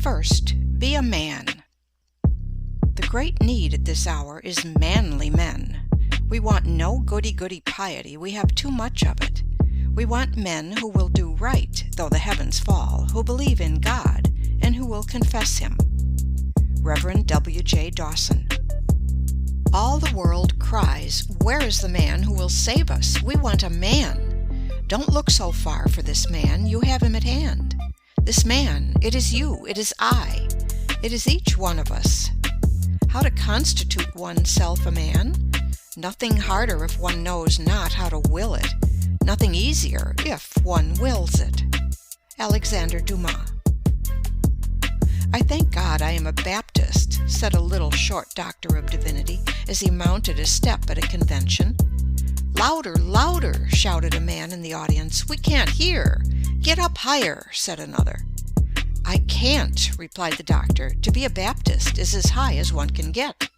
First, be a man. The great need at this hour is manly men. We want no goody-goody piety. We have too much of it. We want men who will do right, though the heavens fall, who believe in God, and who will confess Him. Reverend W. J. Dawson. All the world cries, "Where is the man who will save us? We want a man." Don't look so far for this man. You have him at hand. This man, it is you, it is I, it is each one of us. How to constitute oneself a man? Nothing harder if one knows not how to will it. Nothing easier if one wills it. Alexander Dumas. I thank God I am a Baptist, said a little short doctor of divinity as he mounted a step at a convention. Louder, louder, shouted a man in the audience. We can't hear. Get up higher, said another. I can't, replied the doctor. To be a Baptist is as high as one can get.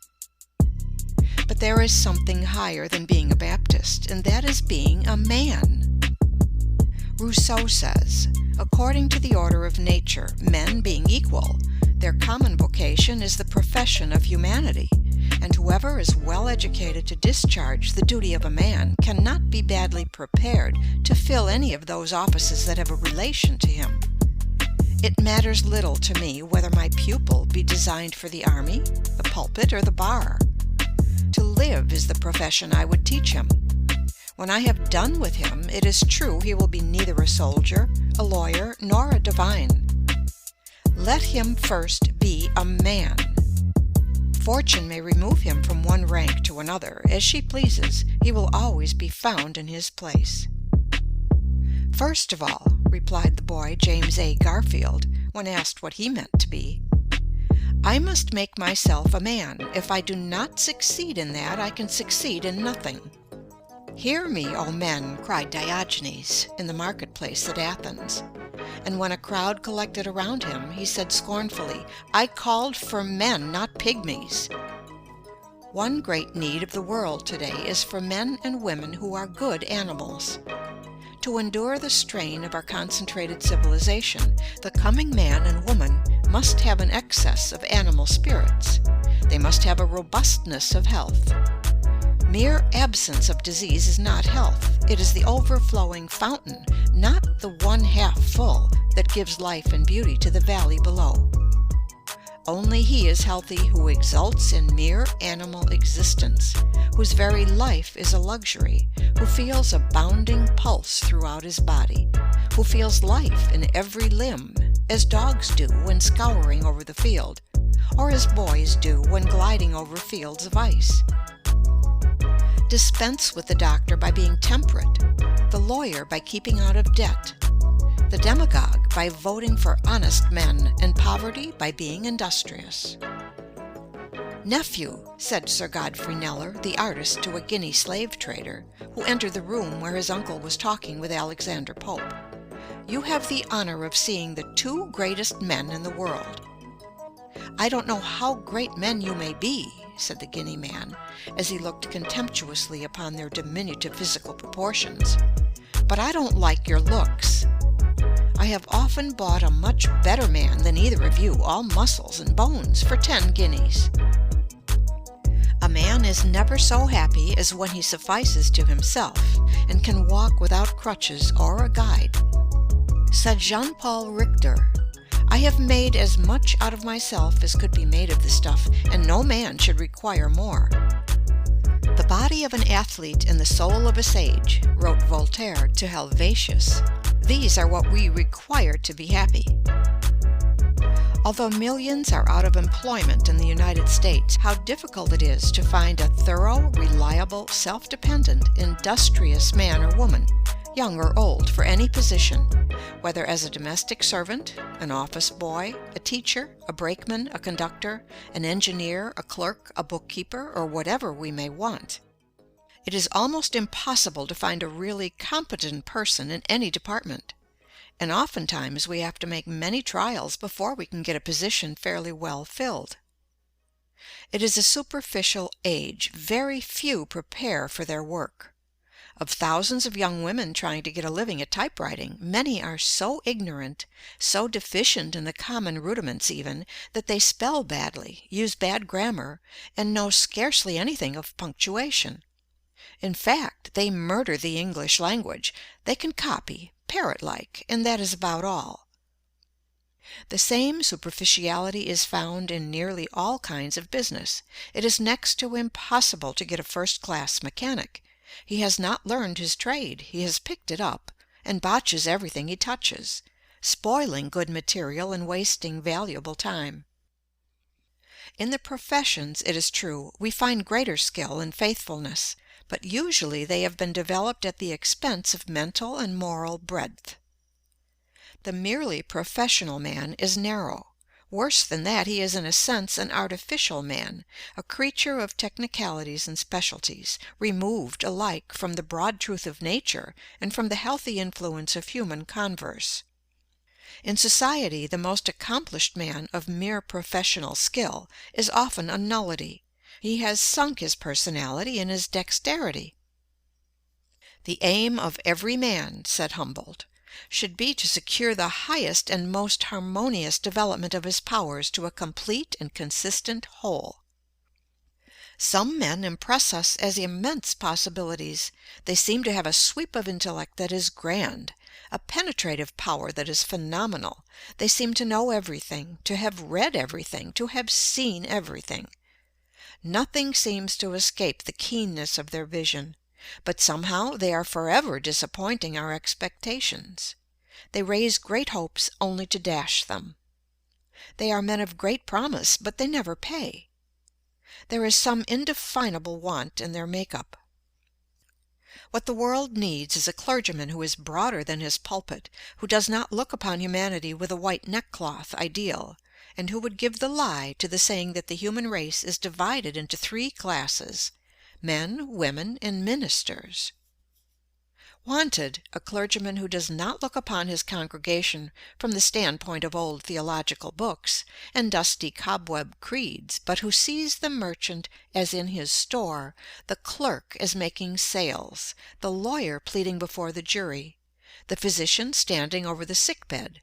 But there is something higher than being a Baptist, and that is being a man. Rousseau says, according to the order of nature, men being equal, their common vocation is the profession of humanity, and whoever is well educated to discharge the duty of a man cannot be badly prepared to fill any of those offices that have a relation to him. It matters little to me whether my pupil be designed for the army, the pulpit, or the bar. To live is the profession I would teach him. When I have done with him, it is true he will be neither a soldier, a lawyer, nor a divine. Let him first be a man. Fortune may remove him from one rank to another. As she pleases, he will always be found in his place. First of all, replied the boy James A. Garfield, when asked what he meant to be, I must make myself a man. If I do not succeed in that, I can succeed in nothing. Hear me, O men, cried Diogenes in the marketplace at Athens. And when a crowd collected around him, he said scornfully, I called for men, not pygmies. One great need of the world today is for men and women who are good animals. To endure the strain of our concentrated civilization, the coming man and woman must have an excess of animal spirits. They must have a robustness of health. Mere absence of disease is not health. It is the overflowing fountain, not the one half full, that gives life and beauty to the valley below. Only he is healthy who exults in mere animal existence, whose very life is a luxury, who feels a bounding pulse throughout his body, who feels life in every limb, as dogs do when scouring over the field, or as boys do when gliding over fields of ice. Dispense with the doctor by being temperate, the lawyer by keeping out of debt, the demagogue by voting for honest men, and poverty by being industrious. Nephew, said Sir Godfrey Kneller, the artist, to a Guinea slave trader, who entered the room where his uncle was talking with Alexander Pope, you have the honor of seeing the two greatest men in the world. I don't know how great men you may be, said the Guinea man, as he looked contemptuously upon their diminutive physical proportions, but I don't like your looks. I have often bought a much better man than either of you, all muscles and bones, for 10 guineas. A man is never so happy as when he suffices to himself and can walk without crutches or a guide. Said Jean-Paul Richter, I have made as much out of myself as could be made of the stuff, and no man should require more. The body of an athlete and the soul of a sage, wrote Voltaire to Helvetius. These are what we require to be happy. Although millions are out of employment in the United States, how difficult it is to find a thorough, reliable, self-dependent, industrious man or woman, young or old, for any position, whether as a domestic servant, an office boy, a teacher, a brakeman, a conductor, an engineer, a clerk, a bookkeeper, or whatever we may want. It is almost impossible to find a really competent person in any department, and oftentimes we have to make many trials before we can get a position fairly well filled. It is a superficial age. Very few prepare for their work. Of thousands of young women trying to get a living at typewriting, many are so ignorant, so deficient in the common rudiments even, that they spell badly, use bad grammar, and know scarcely anything of punctuation. In fact, they murder the English language. They can copy, parrot-like, and that is about all. The same superficiality is found in nearly all kinds of business. It is next to impossible to get a first-class mechanic. He has not learned his trade, he has picked it up, and botches everything he touches, spoiling good material and wasting valuable time. In the professions, it is true, we find greater skill and faithfulness, but usually they have been developed at the expense of mental and moral breadth. The merely professional man is narrow. Worse than that, he is in a sense an artificial man, a creature of technicalities and specialties, removed alike from the broad truth of nature and from the healthy influence of human converse. In society, the most accomplished man of mere professional skill is often a nullity. He has sunk his personality in his dexterity. "The aim of every man," said Humboldt, "should be to secure the highest and most harmonious development of his powers to a complete and consistent whole." Some men impress us as immense possibilities. They seem to have a sweep of intellect that is grand, a penetrative power that is phenomenal. They seem to know everything, to have read everything, to have seen everything. Nothing seems to escape the keenness of their vision, but somehow they are forever disappointing our expectations. They raise great hopes only to dash them. They are men of great promise, but they never pay. There is some indefinable want in their make-up. What the world needs is a clergyman who is broader than his pulpit, who does not look upon humanity with a white neckcloth ideal, and who would give the lie to the saying that the human race is divided into three classes: men, women, and ministers. Wanted, a clergyman who does not look upon his congregation from the standpoint of old theological books and dusty cobweb creeds, but who sees the merchant as in his store, the clerk as making sales, the lawyer pleading before the jury, the physician standing over the sick bed.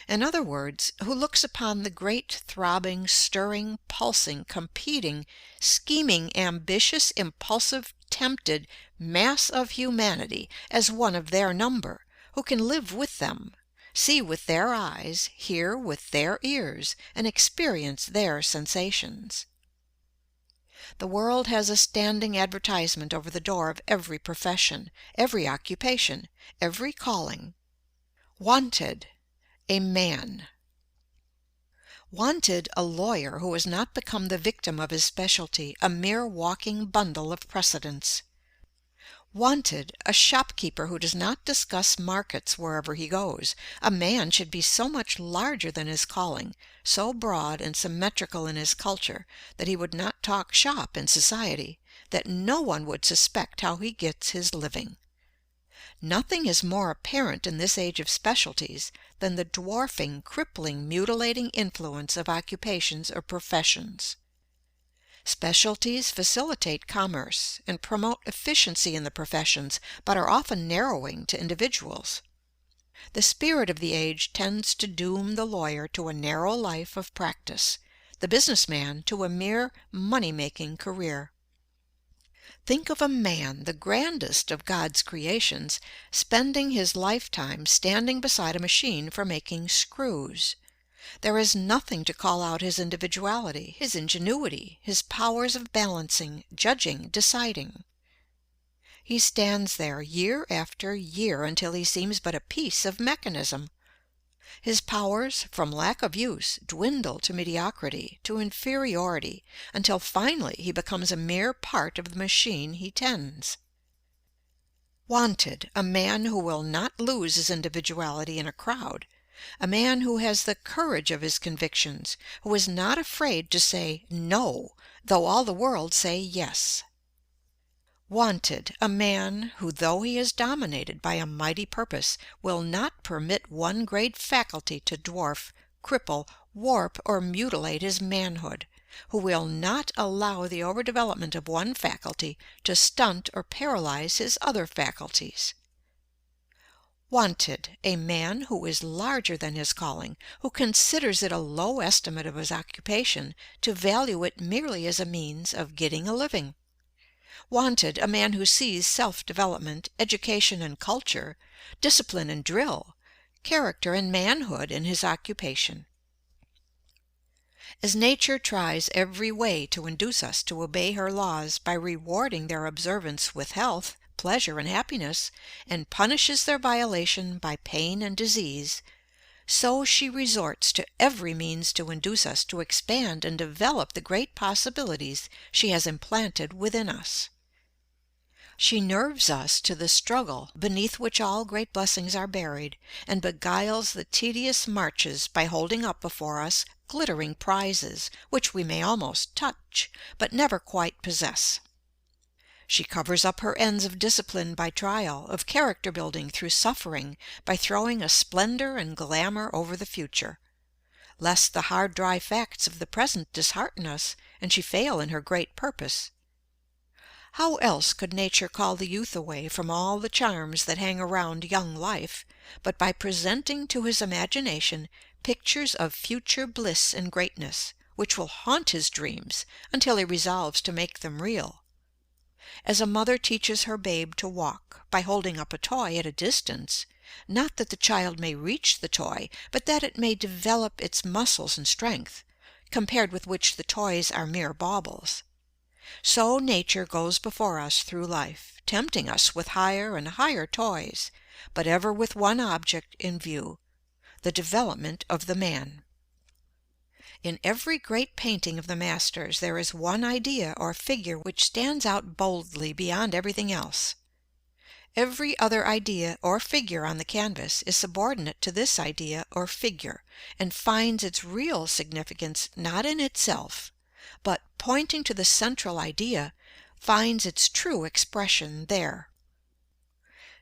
In other words, who looks upon the great, throbbing, stirring, pulsing, competing, scheming, ambitious, impulsive, tempted mass of humanity as one of their number, who can live with them, see with their eyes, hear with their ears, and experience their sensations. The world has a standing advertisement over the door of every profession, every occupation, every calling: "Wanted, a man." Wanted, a lawyer who has not become the victim of his specialty, a mere walking bundle of precedents. Wanted, a shopkeeper who does not discuss markets wherever he goes. A man should be so much larger than his calling, so broad and symmetrical in his culture, that he would not talk shop in society, that no one would suspect how he gets his living. Nothing is more apparent in this age of specialties than the dwarfing, crippling, mutilating influence of occupations or professions. Specialties facilitate commerce and promote efficiency in the professions, but are often narrowing to individuals. The spirit of the age tends to doom the lawyer to a narrow life of practice, the businessman to a mere money-making career. Think of a man, the grandest of God's creations, spending his lifetime standing beside a machine for making screws. There is nothing to call out his individuality, his ingenuity, his powers of balancing, judging, deciding. He stands there year after year until he seems but a piece of mechanism. His powers, from lack of use, dwindle to mediocrity, to inferiority, until finally he becomes a mere part of the machine he tends. Wanted, a man who will not lose his individuality in a crowd, a man who has the courage of his convictions, who is not afraid to say "no," though all the world say "yes." Wanted, a man who, though he is dominated by a mighty purpose, will not permit one great faculty to dwarf, cripple, warp, or mutilate his manhood, who will not allow the overdevelopment of one faculty to stunt or paralyze his other faculties. Wanted, a man who is larger than his calling, who considers it a low estimate of his occupation to value it merely as a means of getting a living. Wanted, a man who sees self-development, education and culture, discipline and drill, character and manhood in his occupation. As nature tries every way to induce us to obey her laws by rewarding their observance with health, pleasure, and happiness, and punishes their violation by pain and disease, so she resorts to every means to induce us to expand and develop the great possibilities she has implanted within us. She nerves us to the struggle beneath which all great blessings are buried, and beguiles the tedious marches by holding up before us glittering prizes, which we may almost touch, but never quite possess. She covers up her ends of discipline by trial, of character building through suffering, by throwing a splendor and glamour over the future, lest the hard dry facts of the present dishearten us, and she fail in her great purpose. How else could nature call the youth away from all the charms that hang around young life, but by presenting to his imagination pictures of future bliss and greatness, which will haunt his dreams until he resolves to make them real? As a mother teaches her babe to walk by holding up a toy at a distance, not that the child may reach the toy, but that it may develop its muscles and strength, compared with which the toys are mere baubles. So nature goes before us through life, tempting us with higher and higher toys, but ever with one object in view, the development of the man. In every great painting of the masters there is one idea or figure which stands out boldly beyond everything else. Every other idea or figure on the canvas is subordinate to this idea or figure, and finds its real significance not in itself, but, pointing to the central idea, finds its true expression there.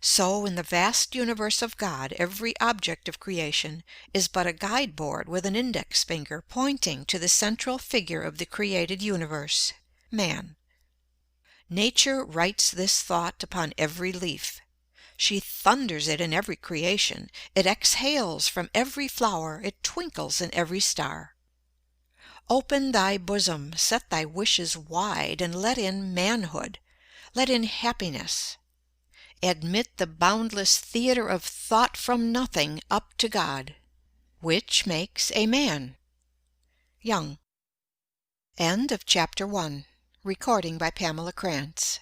So in the vast universe of God every object of creation is but a guide board with an index finger pointing to the central figure of the created universe, man. Nature writes this thought upon every leaf. She thunders it in every creation. It exhales from every flower. It twinkles in every star. Open thy bosom, set thy wishes wide, and let in manhood, let in happiness. Admit the boundless theater of thought from nothing up to God, which makes a man. Young. End of Chapter 1. Recording by Pamela Krantz.